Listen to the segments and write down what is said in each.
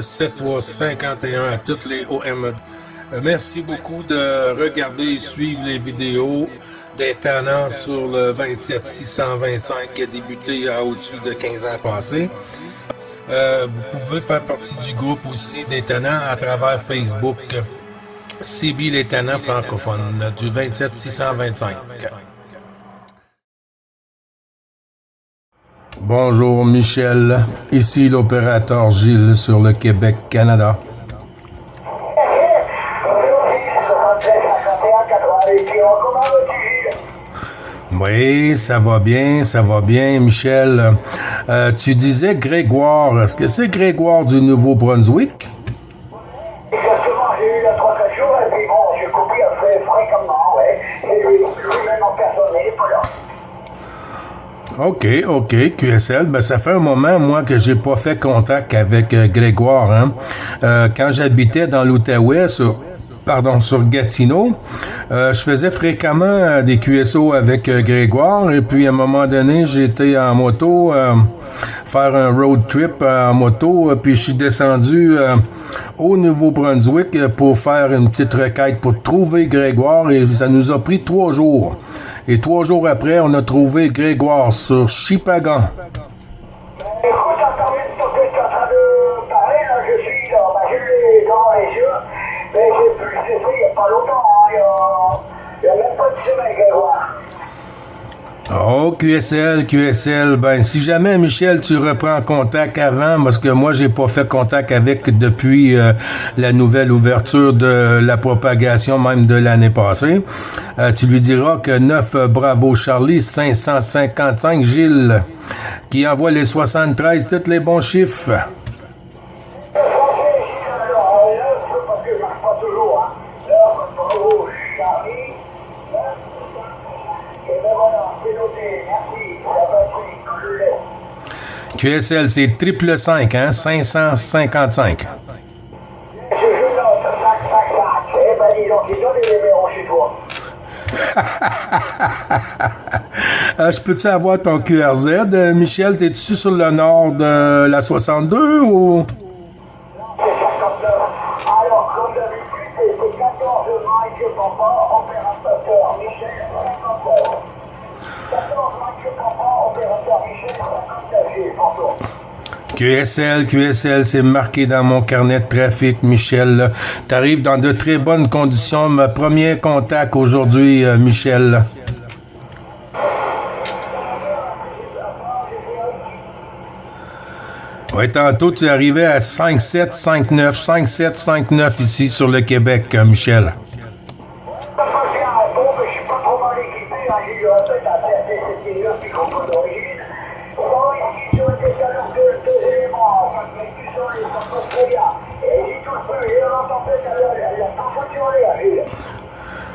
7351 à toutes les OM. Merci beaucoup de regarder et suivre les vidéos des tannants sur le 27625 qui a débuté à au-dessus de 15 ans passés. Vous pouvez faire partie du groupe aussi des tannants à travers Facebook. CB les tannants francophones du 27625. Bonjour Michel, ici l'opérateur Gilles sur le Québec-Canada. Oui, ça va bien, Michel. Tu disais Grégoire, est-ce que c'est Grégoire du Nouveau-Brunswick? Exactement, j'ai eu la 3-4 jours et puis bon, j'ai coupé assez fréquemment, ouais. Et lui-même en personne, il n'est pas là. OK, QSL. Ben, ça fait un moment, moi, que j'ai pas fait contact avec Grégoire. Hein. Quand j'habitais dans l'Outaouais, sur Gatineau, je faisais fréquemment des QSO avec Grégoire. Et puis, à un moment donné, j'étais en moto, faire un road trip en moto. Puis, je suis descendu au Nouveau-Brunswick pour faire une petite requête pour trouver Grégoire. Et ça nous a pris 3 jours. Et 3 jours après, on a trouvé Grégoire sur Chipagan. Écoute, en termes de ce que tu es en train de parler, là, je suis là, j'ai les devant les yeux, mais j'ai pu le cesser il n'y a pas longtemps, hein, il n'y a même pas de semaine, Grégoire. Oh, QSL, ben, si jamais, Michel, tu reprends contact avant, parce que moi, j'ai pas fait contact avec depuis la nouvelle ouverture de la propagation, même de l'année passée, tu lui diras que 9 Bravo Charlie 555 Gilles, qui envoie les 73, tous les bons chiffres. QSL, c'est 555, hein? 555. Je note 555. Eh ben, dis donc, ils donnent les numéros chez toi. Je peux-tu avoir ton QRZ? Michel, t'es-tu sur le nord de la 62 ou? C'est 59. Alors, comme d'habitude, c'est 14 Mike Papa, opérateur Michel 59. 14 Mike Papa, opérateur Michel 59, j'ai QSL, c'est marqué dans mon carnet de trafic, Michel. T'arrives dans de très bonnes conditions. Ma premier contact aujourd'hui, Michel. Oui, tantôt, tu arrivais à 5759 ici sur le Québec, Michel.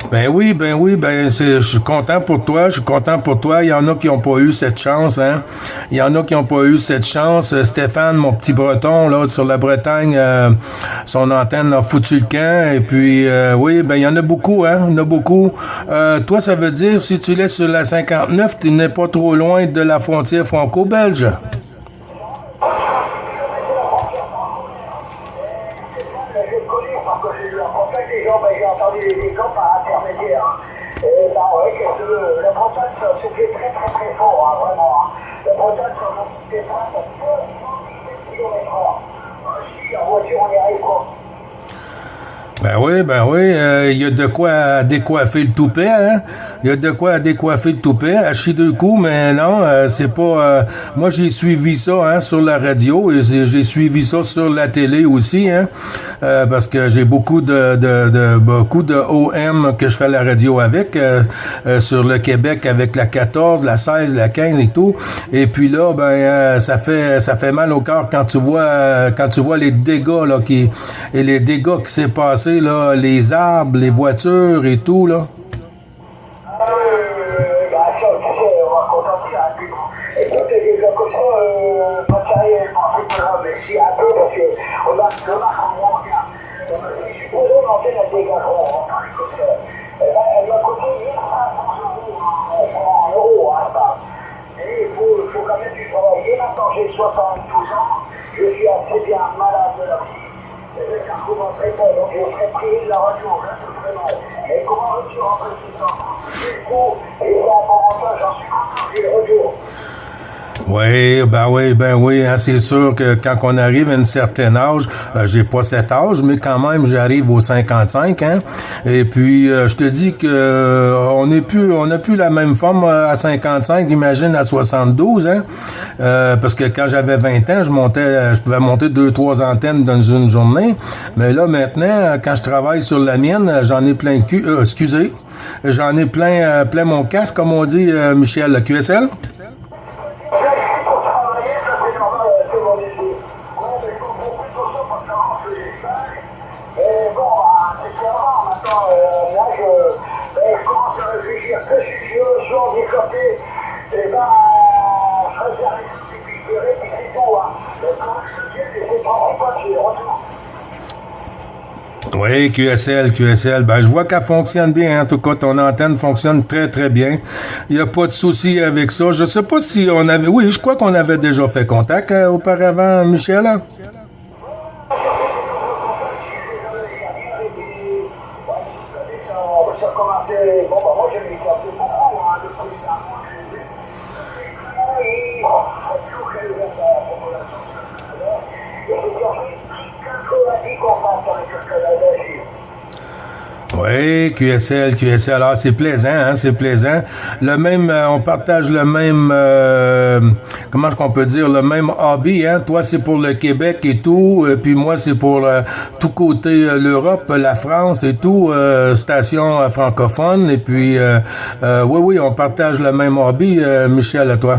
Ben oui, je suis content pour toi. Il y en a qui n'ont pas eu cette chance, hein. Stéphane, mon petit breton, là, sur la Bretagne, son antenne a foutu le camp. Et puis, oui, ben, il y en a beaucoup, hein. Toi, ça veut dire, si tu laisses sur la 59, tu n'es pas trop loin de la frontière franco-belge. La Bretagne, se fait très fort, hein, vraiment. Hein. La Bretagne, ça va des trains à 217 km/h. Si en voiture, on y arrive quoi. Ben oui, il y a de quoi décoiffer le toupet, hein? À chier 2 coups, mais non, c'est pas... moi, j'ai suivi ça, hein, sur la radio, et j'ai suivi ça sur la télé aussi, hein? Parce que j'ai beaucoup de OM que je fais la radio avec, sur le Québec avec la 14, la 16, la 15 et tout. Et puis là, ben, ça fait mal au cœur quand tu vois les dégâts, là, les dégâts qui s'est passé, là, les arbres, les voitures et tout, là. Écoute, des gars comme ça, pas de carrière, mais si un peu, parce que on a le marque en moins, regarde. Supposons l'antenne à des gars gros, on parle comme ça. Elle doit coûter 1500 euros, hein, ça. Et il faut quand même du travail. Et maintenant, j'ai 72 ans, je suis assez bien malade de la vie. Et ça commencerait pas, donc je serais privé de la radio, là, ce serait mal. Et comment veux-tu rentrer tout ça? Du coup, et ça, pour ça, j'en suis content, j'ai le retour. Ben oui, hein, c'est sûr que quand on arrive à un certain âge, j'ai pas cet âge, mais quand même j'arrive aux 55, hein. Et puis je te dis que on n'a plus la même forme à 55, imagine à 72, hein. Parce que quand j'avais 20 ans, je pouvais monter 2-3 antennes dans une journée, mais là maintenant, quand je travaille sur la mienne, j'en ai plein le cul, j'en ai plein mon casque, comme on dit, Michel, le QSL. Je commence à réfléchir que si je suis handicapé, et ben, je réserve les récupérer, puis c'est tout, hein. Mais quand je viens, c'est pas j'ai retour. Oui, QSL. Ben, je vois qu'elle fonctionne bien. En tout cas, ton antenne fonctionne très, très bien. Il n'y a pas de souci avec ça. Je sais pas si on avait... Oui, je crois qu'on avait déjà fait contact auparavant, Michel. Oui, QSL. Ah, c'est plaisant, hein, c'est plaisant. Le même, on partage le même, comment qu'on peut dire, le même hobby, hein. Toi, c'est pour le Québec et tout, puis moi, c'est pour tout côté l'Europe, la France et tout, station francophone. Et puis, oui, on partage le même hobby, Michel, à toi.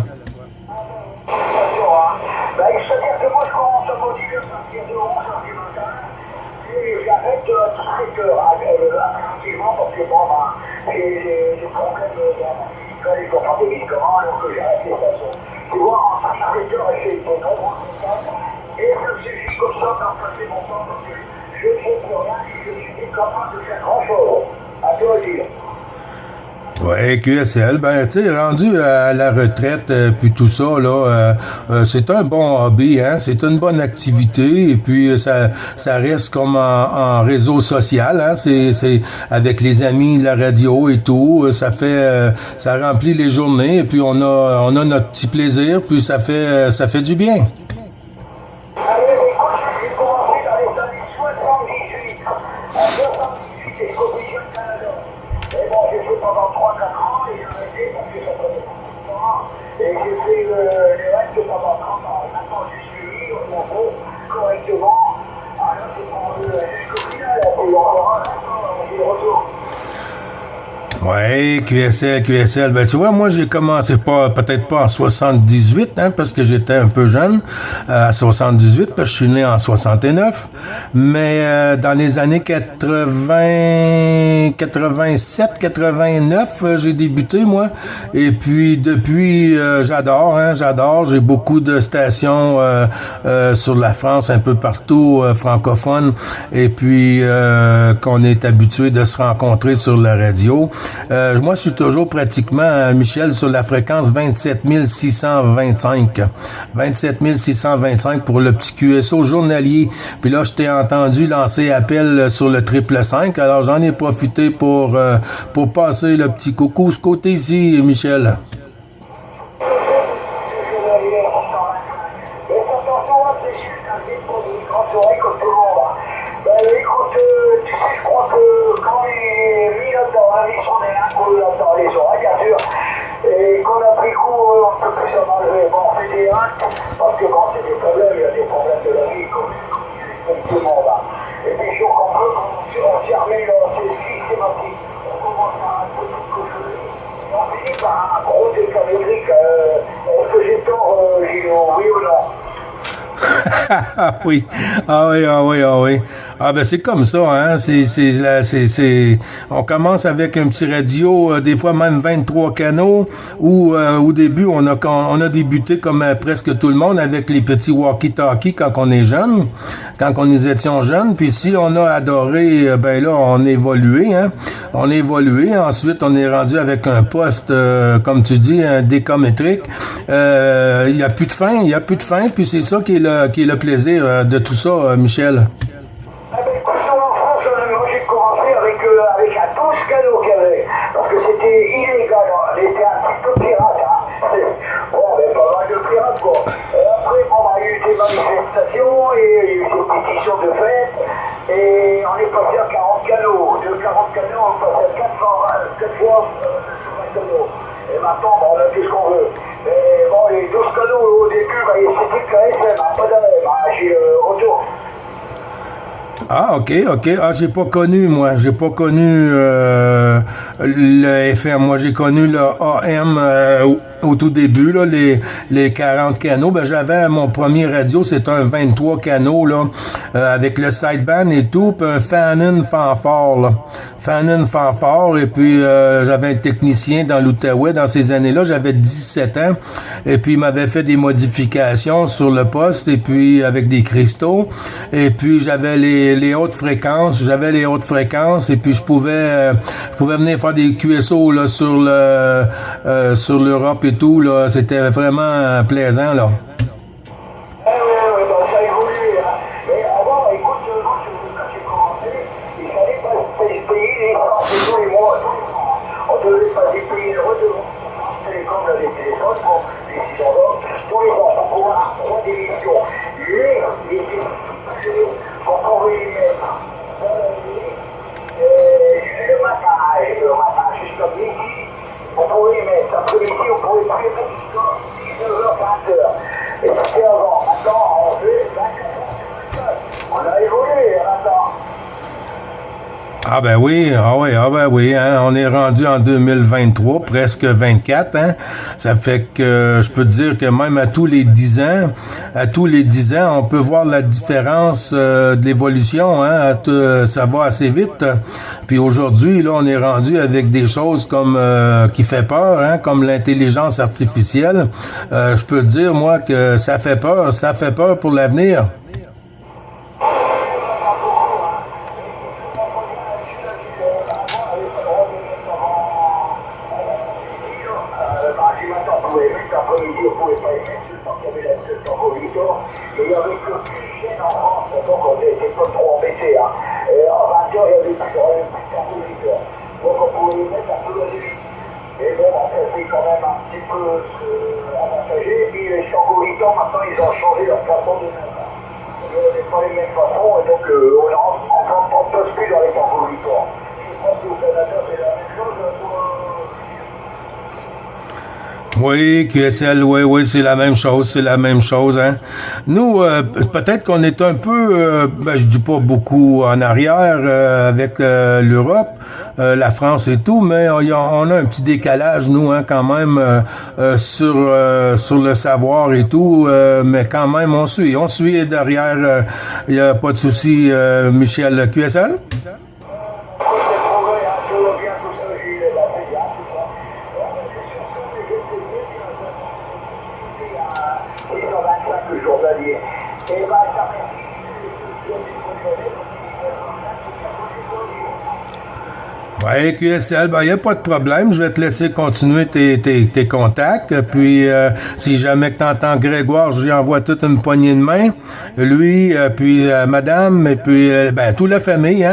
Parce que bon, j'ai des problèmes médicaux, je dois prendre des médicaments, donc j'ai arrêté de toute façon. Tu vois, en 5 heures, j'ai été nombreux et ça suffit comme ça d'en passer mon temps parce que je ne sais plus rien et je suis incapable de faire grand-chose. À toi de dire. Oui, QSL, ben, tu sais, rendu à la retraite, puis tout ça, là, c'est un bon hobby, hein, c'est une bonne activité, et puis ça reste comme en réseau social, hein, c'est avec les amis, la radio et tout, ça fait, ça remplit les journées, et puis on a notre petit plaisir, puis ça fait du bien. Et j'ai fait les règles pendant 30 ans. Maintenant, je suis libre, mon beau, correctement. Alors, c'est pour jusqu'au final, et on verra, j'ai le retour. Ouais, QSL. Ben, tu vois, moi, j'ai commencé peut-être pas en 78, hein, parce que j'étais un peu jeune, à 78, parce que je suis né en 69. Mais, dans les années 87, 89, j'ai débuté, moi. Et puis, depuis, j'adore. J'ai beaucoup de stations, sur la France, un peu partout, francophones. Et puis, qu'on est habitué de se rencontrer sur la radio. Moi, je suis toujours pratiquement, Michel, sur la fréquence 27 625. 27 625 pour le petit QSO journalier. Puis là, je t'ai entendu lancer appel sur le 555. Alors, j'en ai profité pour passer le petit coucou ce côté-ci, Michel. Et qu'on a pris coup, on ne peut plus s'en enlever. Bon, on fait des actes, parce que bon, c'est des problèmes, il y a des problèmes de la vie, comme tout le monde a. Et puis, je comprends qu'on s'y remet, c'est systématique. On commence à un peu de cochonnerie, et on finit par un gros décalérique. Est-ce que j'ai tort, Gino, oui ou non? Oui. Ah ben c'est comme ça, hein. On commence avec un petit radio, des fois même 23 canaux, où au début on a débuté comme presque tout le monde avec les petits walkie-talkies quand on est jeune, quand on étions jeunes. Puis si on a adoré, ben là on a évolué, hein. On a évolué. Ensuite on est rendu avec un poste, comme tu dis, un décométrique. Il y a plus de fin, il y a plus de fin. Puis c'est ça qui est le plaisir de tout ça, Michel. Ah ben, écoute, en France, moi j'ai commencé avec un 12 canaux qu'il y avait, parce que c'était illégal, on était un petit peu pirate, hein. Bon, mais pas mal de pirates, quoi. Et après, bon, il y a eu des manifestations, et il y a eu des pétitions de fête, et on est passé à 40 canaux. De 40 canaux, on est passé à 4 fois sur 20 canaux. Et maintenant, bon, on a tout ce qu'on veut. Mais bon, les 12 canaux, au début, bah, c'était que FM, hein, pas d'AM, hein, j'ai retour. Ah, ok. Ah, j'ai pas connu, moi. J'ai pas connu le FM. Moi, j'ai connu le AM au tout début, là, les 40 canaux. Ben, j'avais mon premier radio, c'était un 23 canaux, là, avec le sideband et tout, puis un Fanon fanfare, là. Fanon fanfare, et puis j'avais un technicien dans l'Outaouais dans ces années-là. J'avais 17 ans, et puis il m'avait fait des modifications sur le poste, et puis avec des cristaux, et puis j'avais les hautes fréquences, et puis je pouvais venir faire des QSO là sur l'Europe et tout là, c'était vraiment plaisant là. Ouais, bah, ça a évolué, hein. Mais avant, écoute, moi, quand j'ai commencé, il fallait pas payer les licences tous les mois. On devait pas payer le redevance télécom, là, les téléphones, bon, les 600 ans, tous les ans, pour pouvoir avoir des émissions. Les pour pouvoir les mettre dans la nuit, le matin jusqu'à midi, on pouvait les mettre. Après-midi, on pouvait pas les mettre jusqu'à 19h, 20h. Et c'était avant. Maintenant, on fait 24 heures. On a évolué maintenant. Ah ben oui, hein, on est rendu en 2023, presque 24, hein. Ça fait que je peux te dire que même à tous les 10 ans, on peut voir la différence de l'évolution, hein. Ça va assez vite. Puis aujourd'hui, là, on est rendu avec des choses comme qui fait peur, hein, comme l'intelligence artificielle. Je peux te dire, moi, que ça fait peur pour l'avenir. Il y avait que 10 chaînes en France, donc on n'était pas trop embêtés. Hein. Et en 20 heures, il y avait plus de donc on pouvait les mettre un peu à nuit. Et bon, ça c'est quand même un petit peu avantagé. Et les changoritans, maintenant, ils ont changé leur façon de mettre. On n'est pas les mêmes façons, et donc on ne passe plus dans les changoritans. Je pense qu'au Canada, c'est la même chose pour... Oui, QSL, oui, c'est la même chose, hein. Nous, peut-être qu'on est un peu, je dis pas beaucoup en arrière avec l'Europe, la France et tout, mais on a un petit décalage, nous, hein, quand même, sur le savoir et tout, mais quand même, on suit derrière, il n'y a pas de souci, Michel. QSL? Ouais, QSL, il n'y a pas de problème. Je vais te laisser continuer tes contacts. Puis, si jamais que tu entends Grégoire, je lui envoie toute une poignée de main. Lui, puis madame, et puis toute la famille,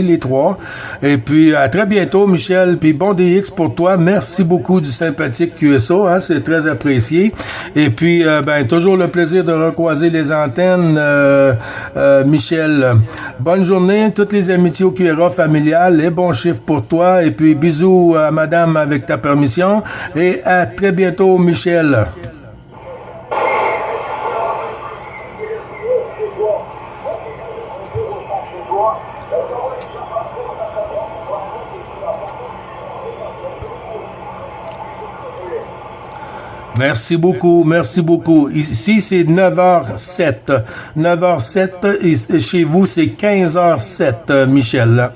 les trois. Et puis, à très bientôt, Michel. Puis, bon DX pour toi. Merci beaucoup du sympathique QSO. Hein, c'est très apprécié. Et puis, toujours le plaisir de recroiser les antennes, Michel. Bonne journée. Toutes les amitiés au QRA familiales. Et bons chiffres pour toi, et puis bisous à madame avec ta permission, et à très bientôt, Michel. Merci beaucoup, merci beaucoup. Ici, c'est 9h07. 9h07, et chez vous, c'est 15h07, Michel.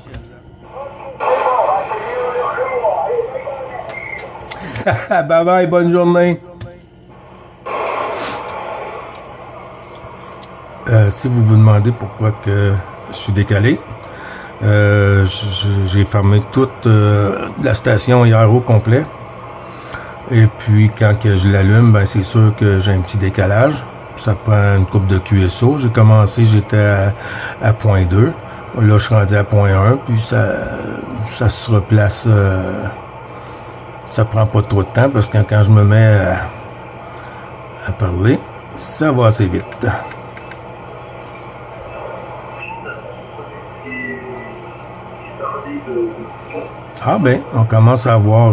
Bye bye, bonne journée. Si vous vous demandez pourquoi que je suis décalé, j'ai fermé toute la station hier au complet. Et puis, quand que je l'allume, ben, c'est sûr que j'ai un petit décalage. Ça prend une coupe de QSO. J'ai commencé, j'étais à point 2. Là, je suis rendu à point 1. Puis, ça se replace. Ça prend pas trop de temps parce que quand je me mets à parler, ça va assez vite. Ah ben, on commence à avoir...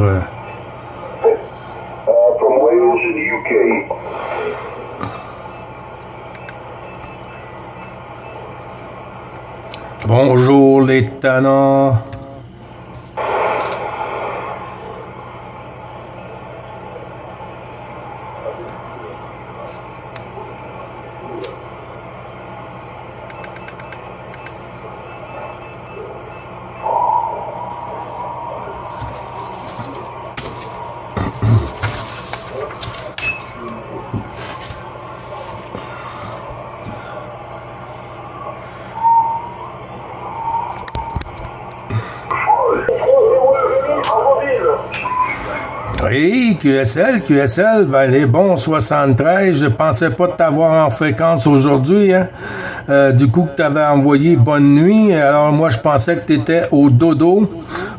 From Wales in the UK. Bonjour les tannants. Oui, QSL, ben les bons 73, je pensais pas t'avoir en fréquence aujourd'hui, hein. Du coup que t'avais envoyé bonne nuit, alors moi je pensais que t'étais au dodo,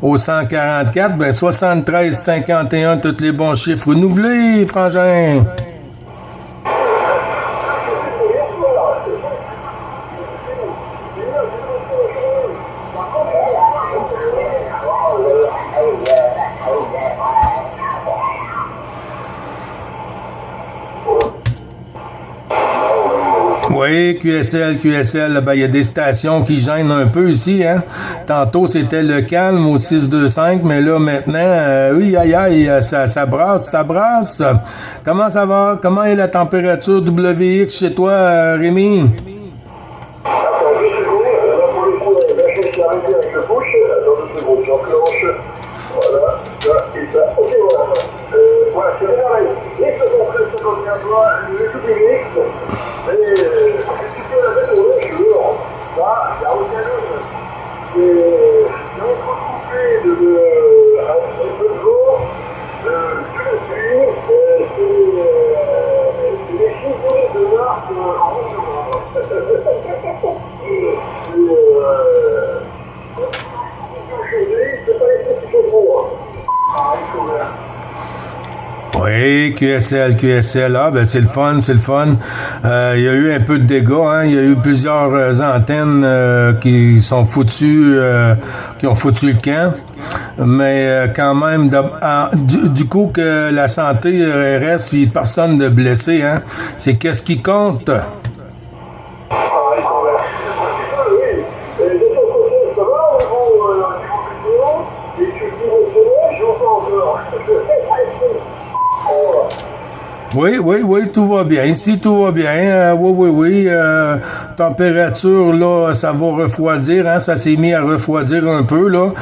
au 144, ben 73, 51, tous les bons chiffres renouvelés, frangin. Oui, QSL, ben, il y a des stations qui gênent un peu ici, hein. Tantôt, c'était le calme au 625, mais là, maintenant, oui, aïe, ça brasse. Comment ça va? Comment est la température WX chez toi, Rémi? Oui, QSL, ah ben c'est le fun. Il y a eu un peu de dégâts, hein. Il y a eu plusieurs antennes qui sont foutues, qui ont foutu le camp. Mais quand même, du coup que la santé reste, il n'y a personne de blessé, hein. C'est qu'est-ce qui compte? Oui, tout va bien. Ici, tout va bien. Oui. Température, là, ça va refroidir. Hein? Ça s'est mis à refroidir un peu, là.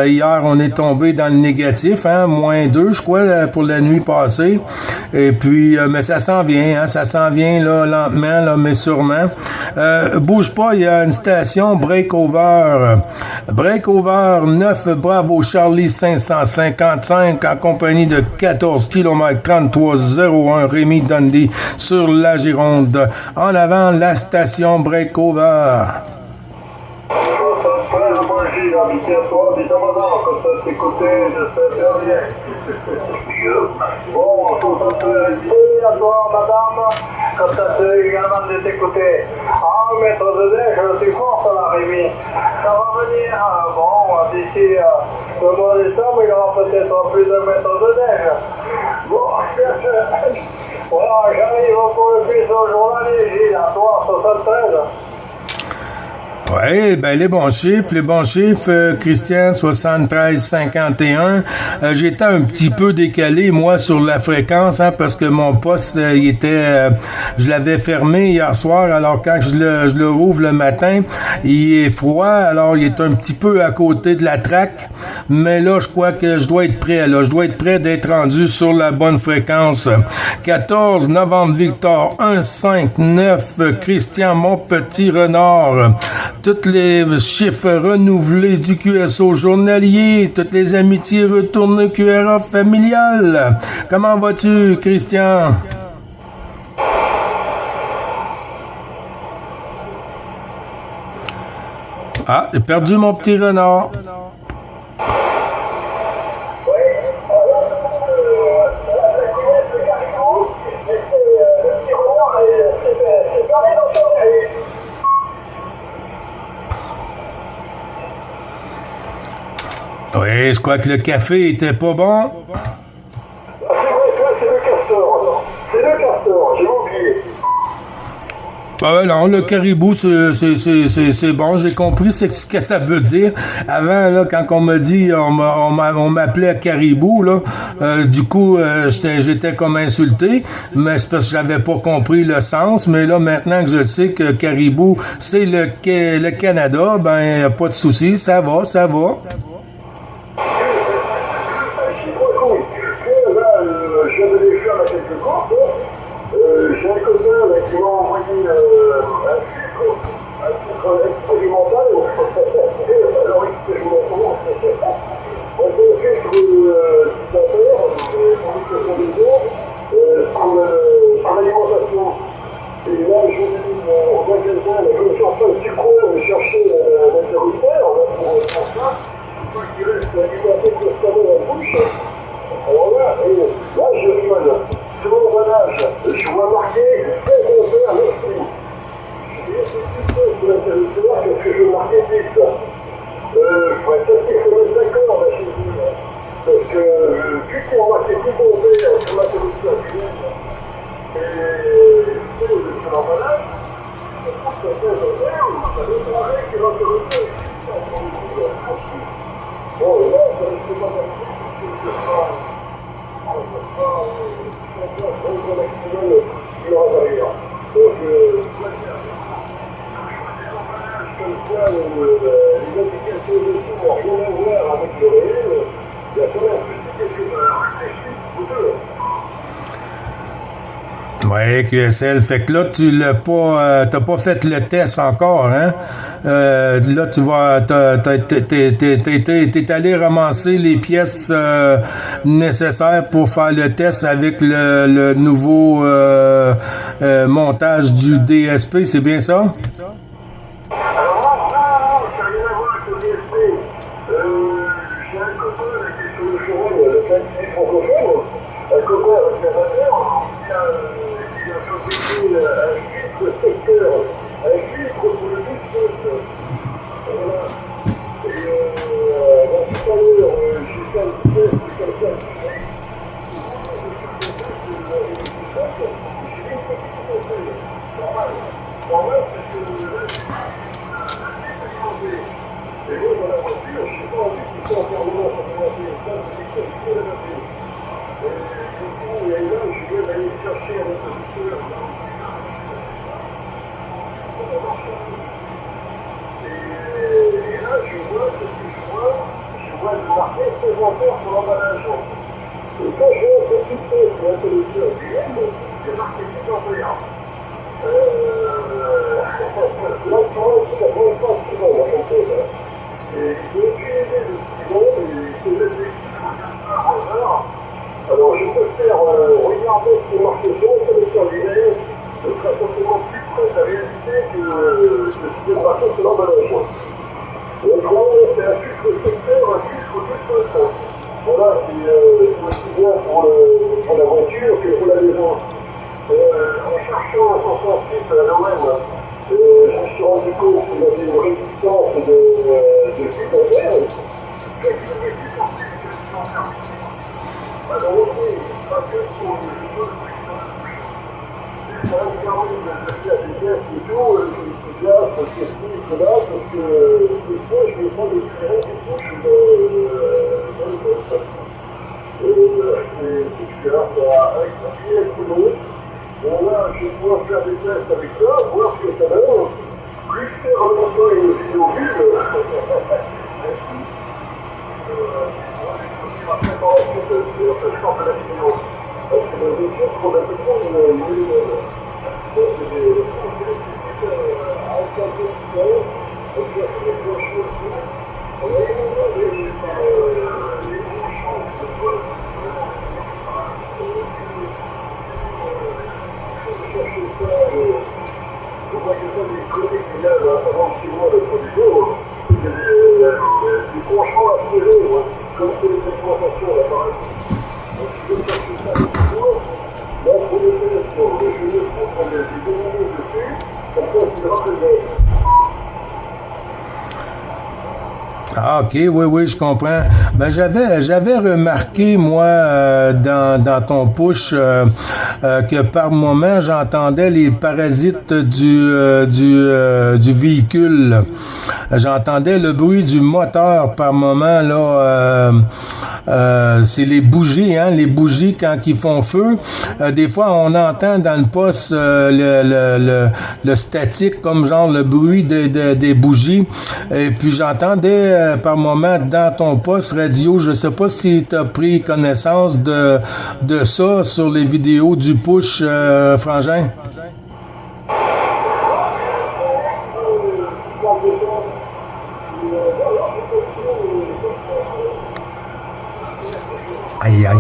Hier, on est tombé dans le négatif, hein? -2, je crois, pour la nuit passée. Et puis, mais ça s'en vient, hein? Ça s'en vient, là, lentement, là, mais sûrement. Bouge pas, il y a une station Breakover. Breakover 9 Bravo Charlie 555 en compagnie de 14 km 3301 Rémi Dundee sur la Gironde. En avant, la station Breakover. Comme ça c'est également de tes côtés. Ah, maître de neige, c'est fort ça, la Rémi. Ça va venir, bon, d'ici le mois de décembre, il y aura peut-être plus de mètres de neige. Bon, voilà, j'arrive pour le plus au jour la neige, à toi, 73. Oui, ben les bons chiffres, Christian, 73-51. J'étais un petit peu décalé, moi, sur la fréquence, hein, parce que mon poste, il était, je l'avais fermé hier soir, alors quand je le rouvre le matin, il est froid, alors il est un petit peu à côté de la traque, mais là, je crois que je dois être prêt, là, je dois être prêt d'être rendu sur la bonne fréquence. 14 novembre, Victor, 159, Christian, mon petit renard. Tous les chiffres renouvelés du QSO journalier, toutes les amitiés retournées QRA familial. Comment vas-tu, Christian? Ah, j'ai perdu mon petit renard. Oui, je crois que le café était pas bon. C'est le castor. C'est le castor, j'ai oublié. Ah non, le caribou, c'est bon, j'ai compris ce que ça veut dire. Avant, là, quand on m'a dit, on m'appelait caribou, là, du coup, j'étais comme insulté, mais c'est parce que j'avais pas compris le sens. Mais là, maintenant que je sais que caribou, c'est le Canada, ben, y a pas de souci, ça va, ça va. J'avais des fermes à quelques courses. J'ai un copain qui m'a envoyé un filtre expérimental. Alors, expérimental, on fait un filtre d'affaires pour l'alimentation. Et là, je vais mon magasin, je me suis en train de chercher l'interrupteur pour ça. Faut qu'il reste alimenté constamment la bouche. Alors là, je rigole. Sur mon emballage, je vois marqué quel concert merci. Je dis, c'est plutôt sur l'interrupteur que je marquais 10. Faut être d'accord là chez vous. Parce que vu qu'on a marqué tout concert sur l'interrupteur et sur l'emballage, ça fait un concert, ça veut paraît que l'interrupteur bon, là, ça ne fait pas merci. Comme quoi, les indications de tout n'ont rien à voir avec le réel, il y a quand même un petit quelque chose à réfléchir pour deux. Ouais, QSL. Fait que là, tu l'as pas, t'as pas fait le test encore, hein? Là, tu vas, t'es allé ramasser les pièces nécessaires pour faire le test avec le nouveau montage du DSP, c'est bien ça? Alors moi, ça n'a rien à voir avec le DSP. J'ai un copain qui est sur le forum, le qualité francophone, un copain observateur, il a fabriqué un filtre secteur, un filtre pour le disque. Voilà. Et donc tout à l'heure, j'ai fait un petit test de quelqu'un qui fait. Normal, c'est que et moi, dans la voiture, je n'ai pas envie qu'il soit enfermement sur la voiture. Ça, c'est quelque chose de la voiture. Et du coup, et là, je viens d'aller chercher un interrupteur. Et là, je vois ce que je vois le marqué présentateur sur l'emballage. Et quand je vais consulter sur l'interrupteur du M, c'est marqué 51. Là, pour l'instant, c'est la première fois que je vois la même chose. Et j'ai aucune idée de ce qu'ils ont, et c'est l'objectif en 4 heures. Alors je préfère regarder ce qui est marqué sur le sélecteur linéaire, ce sera certainement plus près de la réalité que ce qui est marqué sur l'emballage. Donc vraiment, c'est un filtre secteur, un filtre de toute. Voilà, c'est aussi bien pour la voiture que pour la maison. En cherchant un sens site à l'OM, je me suis rendu compte qu'il y avait une résistance de site en verre. Qu'est-ce que les sites en verre que je en faire? Alors aussi, pas que sur le jeu de ça me permet de faire des tests et tout, je suis gaz, parce que si, là, parce que des fois, je vais prendre des différents des couches dans le poste. Et c'est là, avec mon pied et tout l'autre. Bon, là, je vais pouvoir faire des tests avec ça, voir ce que ça donne. Plus je fais remonter les vidéos vues, ma préparation de je de la vidéo. Parce que les choses qu'on a besoin, Ah, OK, oui, je comprends. Ben, j'avais remarqué, moi, dans ton push, que par moment, j'entendais les parasites du véhicule. J'entendais le bruit du moteur par moment, là. C'est les bougies, hein, les bougies quand ils font feu. Des fois, on entend dans le poste le statique, comme genre le bruit des bougies. Et puis, j'entendais par moment dans ton poste radio, je sais pas si tu as pris connaissance de ça sur les vidéos du push, Frangin. Aïe, aïe.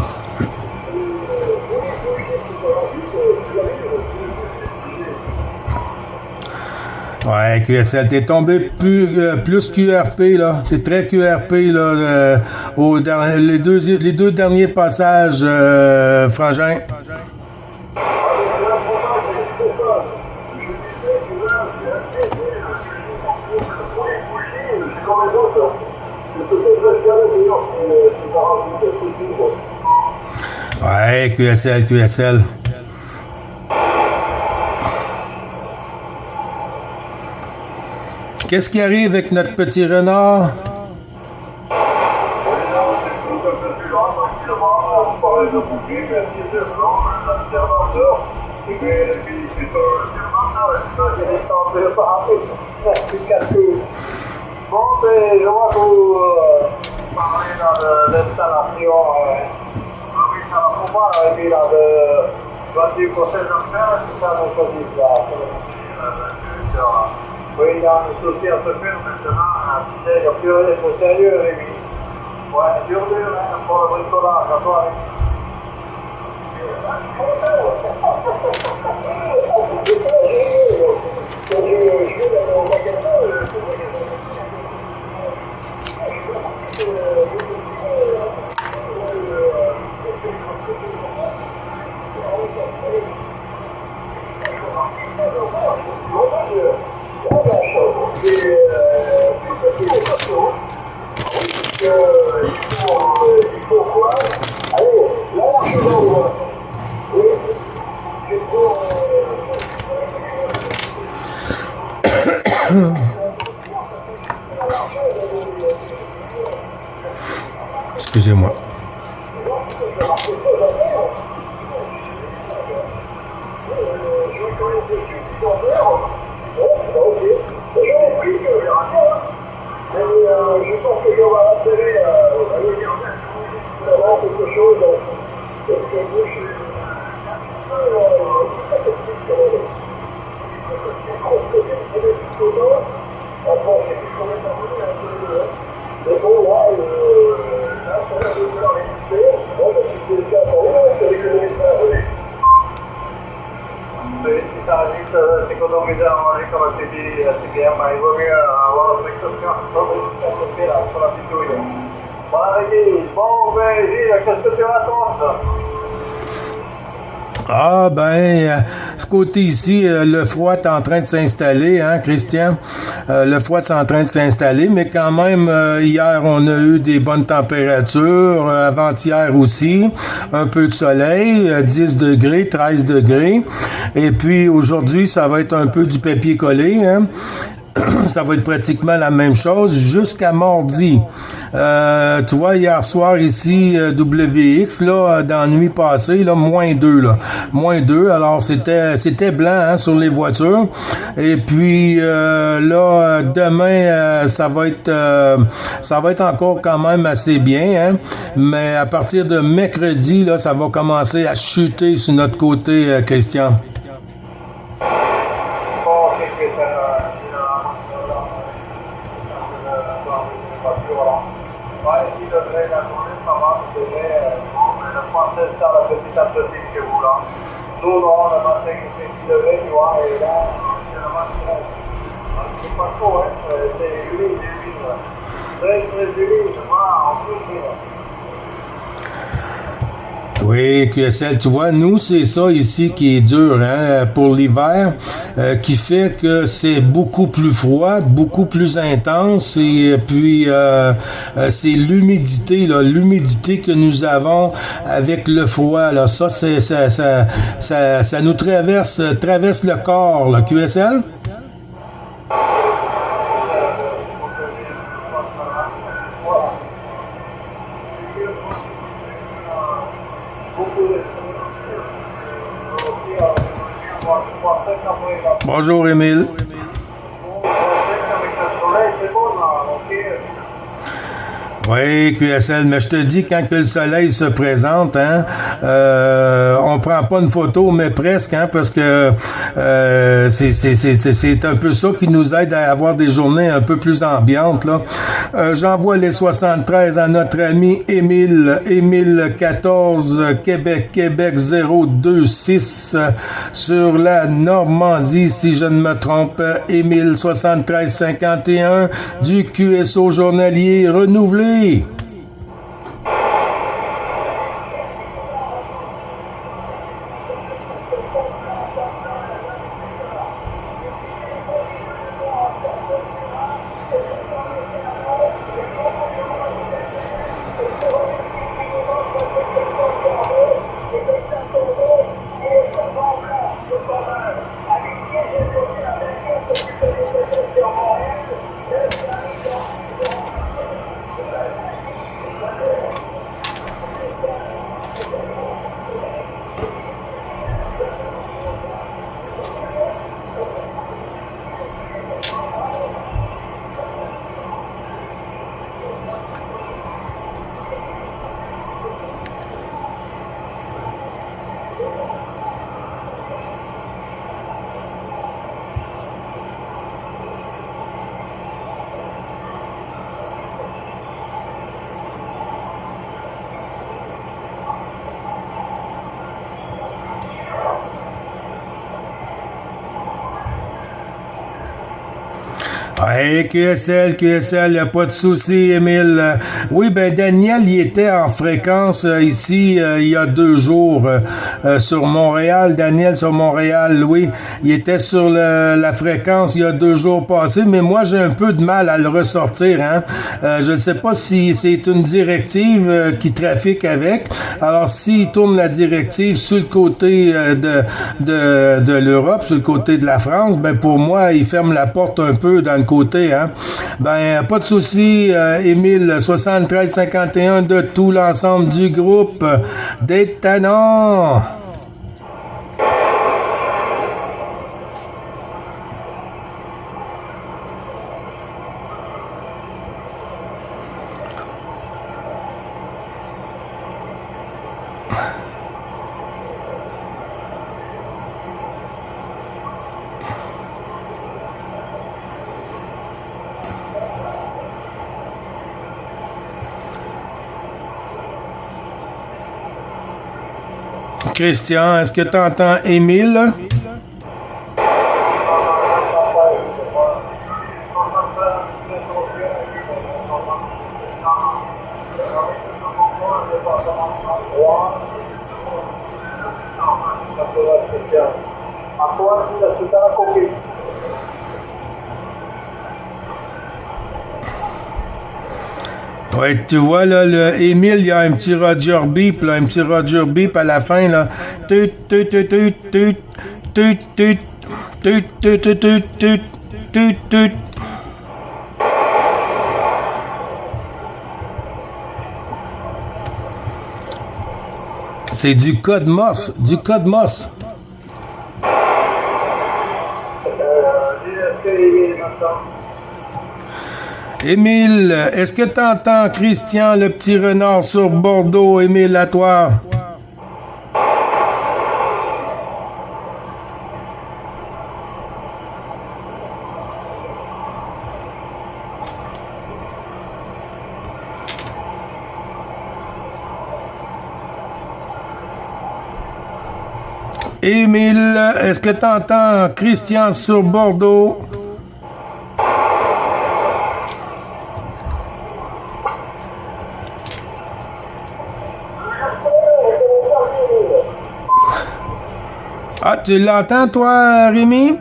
Ouais, QSL, t'es tombé plus QRP, là. C'est très QRP, là, les deux derniers passages, Frangin. Ouais, QSL. Qu'est-ce qui arrive avec notre petit renard? Bon, ben, je vais vous parler dans l'installation. Oui, ça va pouvoir arriver dans le procès d'affaires, c'est ça, donc, oui, dans le dossier à se faire maintenant, il n'y a plus rien de sérieux, Rémi. Ouais, dur, hein, pour le bricolage, à toi, Rémi. Il faut quoi? Allez, là, oui, il faut... Excusez-moi. Je pense que je vais rappeler d'avoir quelque chose parce que moi je suis mais bon là, ça va de faire résister. Bon, parce que c'est ça pour vous, c'est que les faire si ça résiste, s'économiser à manger comme tu dis, c'est bien, mais il vaut mieux avoir l'exception là, sur la pitouille. Bon, ben, Gilles, qu'est-ce que tu racontes? Ah, ce côté ici, le froid est en train de s'installer, hein, Christian? Le froid est en train de s'installer, mais quand même, hier, on a eu des bonnes températures, avant-hier aussi, un peu de soleil, 10 degrés, 13 degrés, et puis aujourd'hui, ça va être un peu du papier collé, hein? ça va être pratiquement la même chose jusqu'à mardi. Tu vois, hier soir ici, WX, là, dans la nuit passée, là, -2, là. -2, alors c'était blanc, hein, sur les voitures. Et puis, là, demain, ça va être encore quand même assez bien, hein. Mais à partir de mercredi, là, ça va commencer à chuter sur notre côté, Christian. Petit à petit chez vous là. Nous, non, le matin qui fait 6 degrés, tu vois, et là, c'est le matin. C'est pas chaud, hein, c'est humide, très humide, voilà, en plus, Oui, QSL, tu vois, nous, c'est ça ici qui est dur, hein, pour l'hiver, qui fait que c'est beaucoup plus froid, beaucoup plus intense, et puis c'est l'humidité, là, l'humidité que nous avons avec le froid, là, ça nous traverse le corps, là, QSL? Bonjour, Émile. Oui, QSL, mais je te dis, quand que le soleil se présente, hein, on prend pas une photo, mais presque, hein, parce que c'est un peu ça qui nous aide à avoir des journées un peu plus ambiantes, là. J'envoie les 73 à notre ami Émile 14, Québec 026 sur la Normandie, si je ne me trompe. Émile 7351 du QSO journalier renouvelé. Hey, QSL, il n'y a pas de souci, Émile. Oui, ben Daniel, il était en fréquence ici il y a 2 jours sur Montréal. Daniel sur Montréal, oui, il était sur la fréquence il y a 2 jours passés, mais moi, j'ai un peu de mal à le ressortir. Hein. Je ne sais pas si c'est une directive qui trafique avec. Alors, s'il tourne la directive sur le côté de l'Europe, sur le côté de la France, ben pour moi, il ferme la porte un peu dans le côté, hein. Ben, pas de souci, Émile, 7351 de tout l'ensemble du groupe des Tannants. Christian, est-ce que tu entends Émile? Ouais, tu vois, là, le Émile, il y a un petit Roger Beep, là, un petit Roger Beep à la fin, là. Tut, tut, tut, tut, tut, tut, tut, tut, tut, tut, tut. tut, tut. C'est du code Morse, du code Morse. Émile, est-ce que t'entends Christian, le petit renard sur Bordeaux? Émile, à toi. Émile, est-ce que t'entends Christian sur Bordeaux? Ah, tu l'entends, toi, Rémi?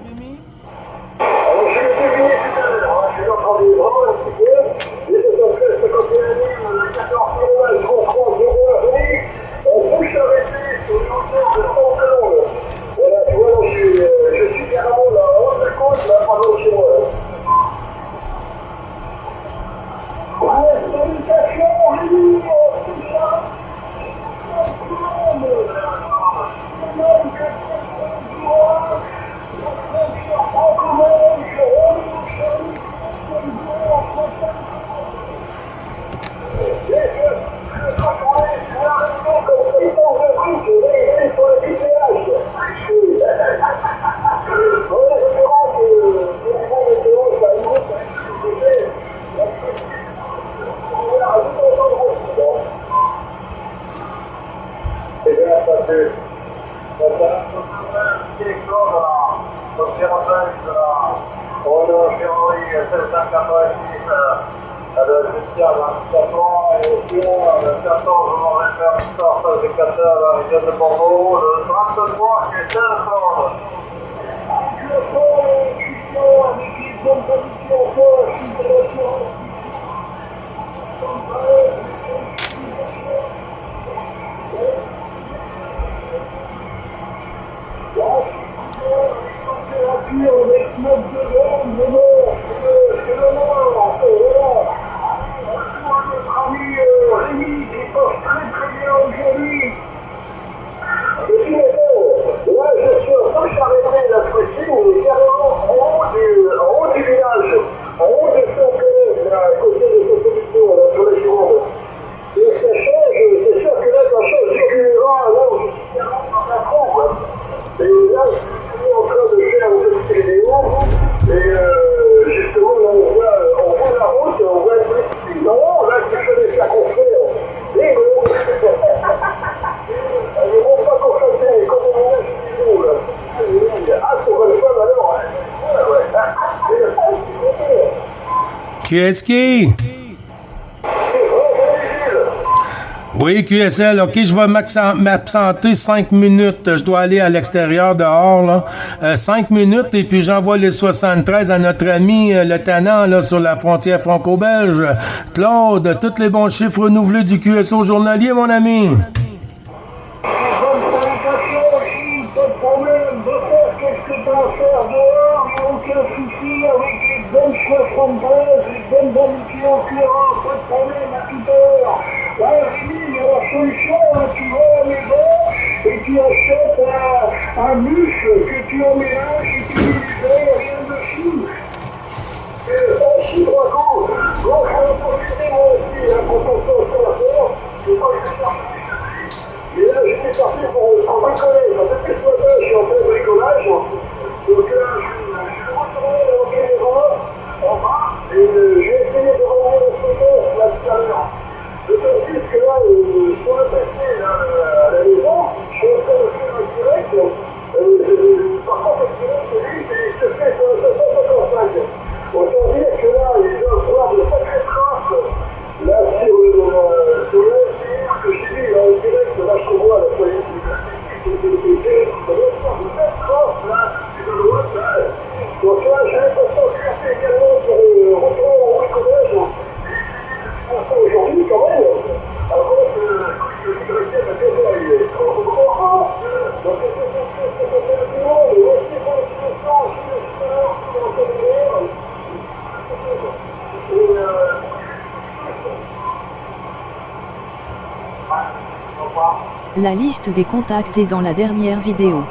QSK? Oui, QSL. OK, je vais m'absenter 5 minutes. Je dois aller à l'extérieur dehors, là. 5 minutes, et puis j'envoie les 73 à notre ami, le Tannant, là, sur la frontière franco-belge. Claude, tous les bons chiffres renouvelés du QSO journalier, mon ami. Un muscle que tu emménages et tu lui fais rien dessus. Aussi, Braco, donc je vais profiter moi aussi, pour ton faire. Et moi, je vais chercher. Et là, je vais sortir pour bricoler. Parce que ce matin, je suis en plein bricolage. Donc là, je vais retourner dans le caméra en bas et je vais essayer de remonter le photo là tout à l'heure. Je te dis que là, sur le PC, là, à la maison, je suis en train de faire un direct. Par contre, le direct, c'est lui, Au revoir. La liste des contacts est dans la dernière vidéo.